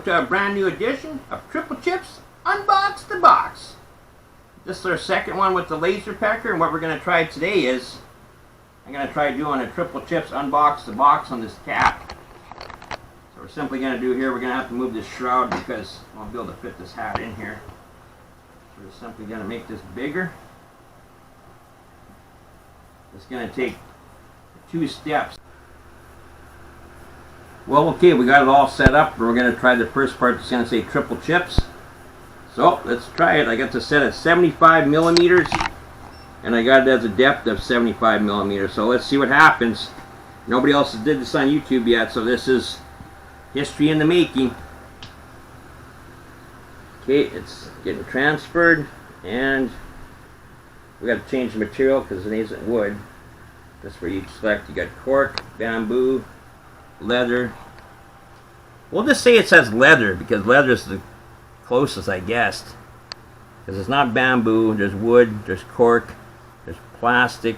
to a brand new edition of TripleChip's Unbox the Box. This is our second one with the LaserPecker, and what we're going to try today is I'm going to try doing a TripleChip's Unbox the Box on this cap. So we're simply going to do here, we're going to have to move this shroud because I won't be able to fit this hat in here. So we're simply going to make this bigger. It's going to take 2 steps. Well, okay, we got it all set up. We're going to try the first part that's going to say TripleChip's. So, let's try it. I got this set at 75 millimeters, and I got it as a depth of 75 millimeters. So, let's see what happens. Nobody else did this on YouTube yet, so this is history in the making. Okay, it's getting transferred, and we got to change the material because it isn't wood. That's where you select. You got cork, bamboo, leather. We'll just say it says leather because leather is the closest, I guessed. Because it's not bamboo, there's wood, there's cork, there's plastic.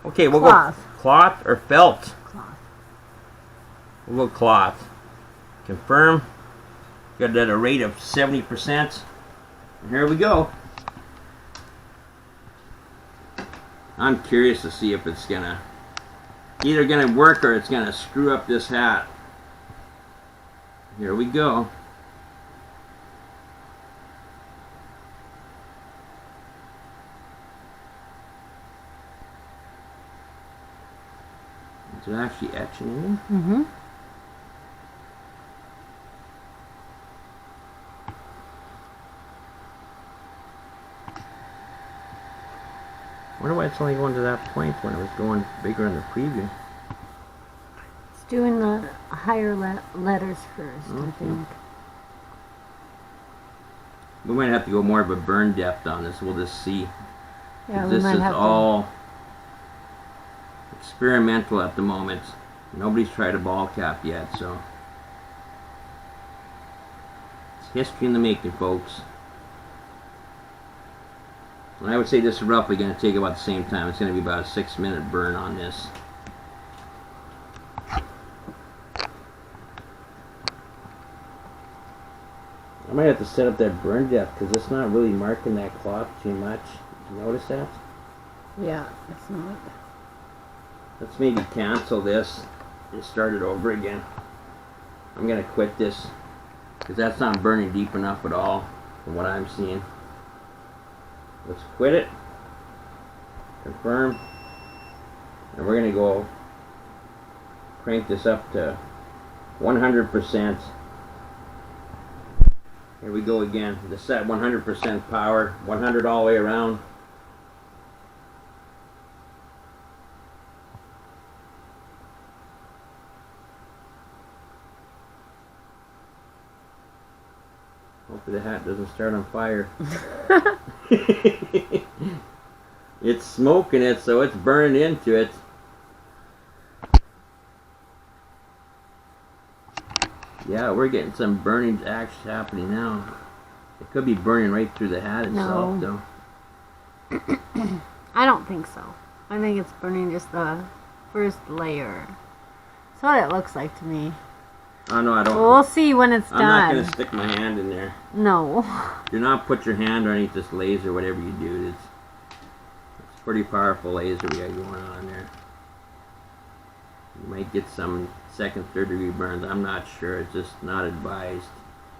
Okay, we'll go cloth or felt? Cloth. We'll go cloth. Confirm. Got it at a rate of 70%. And here we go. I'm curious to see if it's either gonna work or it's gonna screw up this hat. Here we go. Is it actually etching in? Mm-hmm. I wonder why it's only going to that point when it was going bigger in the preview. It's doing the higher letters first, I think. We might have to go more of a burn depth on this. We'll just see. Yeah, this is all experimental at the moment. Nobody's tried a BallCap yet, so it's history in the making, folks. And I would say this is roughly going to take about the same time. It's going to be about a 6-minute burn on this. I might have to set up that burn depth because it's not really marking that cloth too much. Did you notice that? Yeah, it's not. Let's maybe cancel this and start it over again. I'm going to quit this because that's not burning deep enough at all from what I'm seeing. Let's quit it, confirm, and we're going to go crank this up to 100%. Here we go again. The set 100% power, 100 all the way around. Hopefully the hat doesn't start on fire. It's smoking it, so it's burning into it. Yeah, we're getting some burning action happening now. It could be burning right through the hat itself, though. I don't think so. I think it's burning just the first layer. That's what it looks like to me. Oh, no, I don't. Well, we'll see when it's done. I'm not going to stick my hand in there. No. Do not put your hand underneath this laser, whatever you do. It's pretty powerful laser we got going on there. You might get some 2nd, 3rd degree burns. I'm not sure. It's just not advised.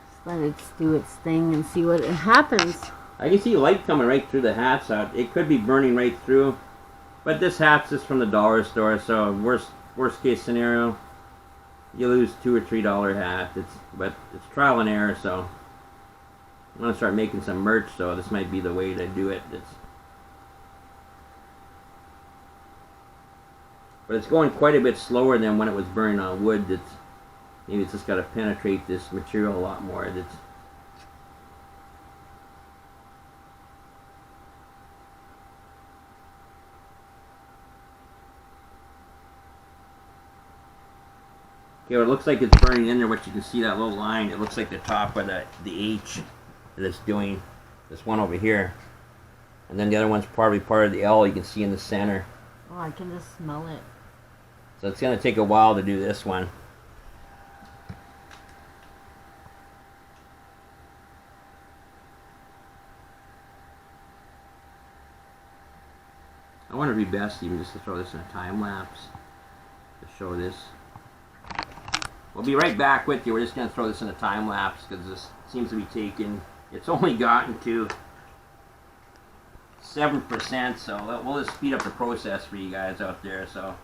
Just let it do its thing and see what happens. I can see light coming right through the hat, so it could be burning right through. But this hat's just from the dollar store, so worst case scenario, you lose $2 or $3 hat. But it's trial and error, so I'm gonna start making some merch. So this might be the way to do it. But it's going quite a bit slower than when it was burning on wood. Maybe it's just got to penetrate this material a lot more. Okay, well, it looks like it's burning in there. What you can see, that little line, it looks like the top of the H that it's doing. This one over here. And then the other one's probably part of the L you can see in the center. Oh, I can just smell it. So it's going to take a while to do this one. I wonder if it'd be best even just to throw this in a time lapse to show this. We'll be right back with you. We're just going to throw this in a time lapse because this seems to be taking, it's only gotten to 7%, so we'll just speed up the process for you guys out there. So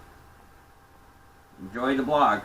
enjoy the vlog.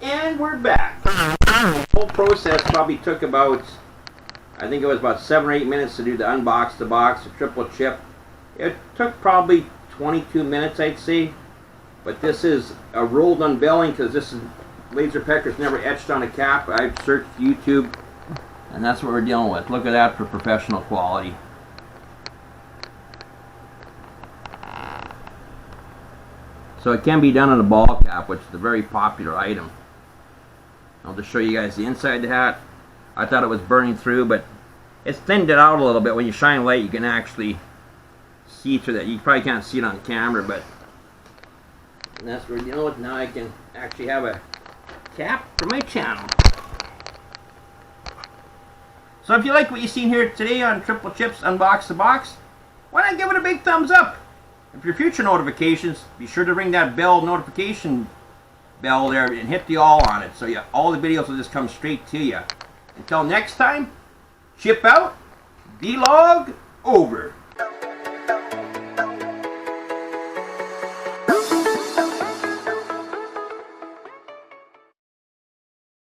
And we're back. The whole process probably took about, I think it was about 7 or 8 minutes to do the unbox the box, the triple chip. It took probably 22 minutes, I'd say. But this is a rolled unveiling because this is LaserPecker's never etched on a cap. I've searched YouTube, and that's what we're dealing with. Look at that for professional quality. So it can be done on a BallCap, which is a very popular item. I'll just show you guys the inside of the hat. I thought it was burning through, but it's thinned it out a little bit. When you shine light, you can actually see through that. You probably can't see it on camera, but that's what we're dealing with. Now I can actually have a cap for my channel. So if you like what you've seen here today on TripleChip's Unbox the Box, why not give it a big thumbs up? And for your future notifications, be sure to ring that bell notification bell there and hit the all on it, so all the videos will just come straight to you. Until next time, chip out, vlog over.